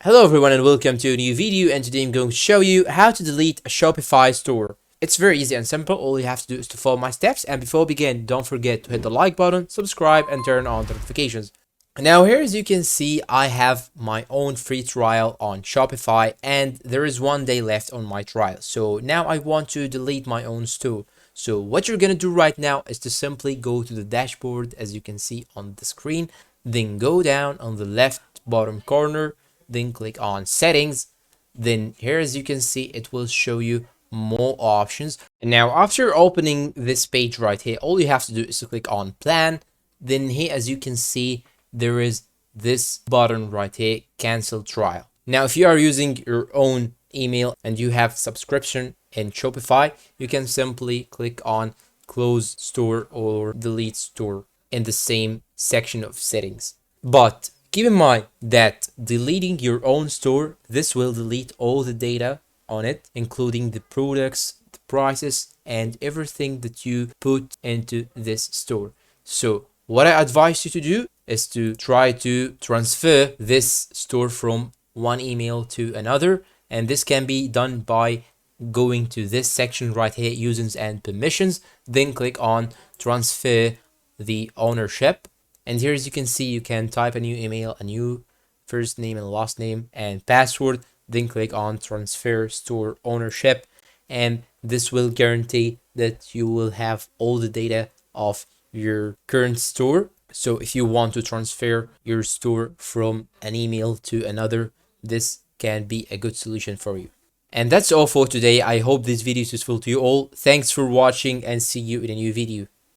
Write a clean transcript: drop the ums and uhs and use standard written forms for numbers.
Hello everyone and welcome to a new video, and today I'm going to show you how to delete a Shopify store. It's very easy and simple. All you have to do is to follow my steps, and before we begin, don't forget to hit the like button, subscribe and turn on the notifications. Now here, as you can see, I have my own free trial on Shopify and there is 1 day left on my trial. So now I want to delete my own store. So what you're gonna do right now is to simply go to the dashboard, as you can see on the screen, then go down on the left bottom corner, then click on settings. Then here, as you can see, it will show you more options. And now after opening this page right here, all you have to do is to click on plan. Then here, as you can see, there is this button right here, cancel trial. Now if you are using your own email and you have subscription in Shopify, you can simply click on close store or delete store in the same section of settings. But keep in mind that deleting your own store, this will delete all the data on it, including the products, the prices, and everything that you put into this store. So what I advise you to do is to try to transfer this store from one email to another, and this can be done by going to this section right here, users and permissions, then click on transfer the ownership. And here, as you can see, you can type a new email, a new first name and last name and password, then click on transfer store ownership, and this will guarantee that you will have all the data of your current store. So if you want to transfer your store from an email to another, this can be a good solution for you. And that's all for today. I hope this video is useful to you all. Thanks for watching and see you in a new video.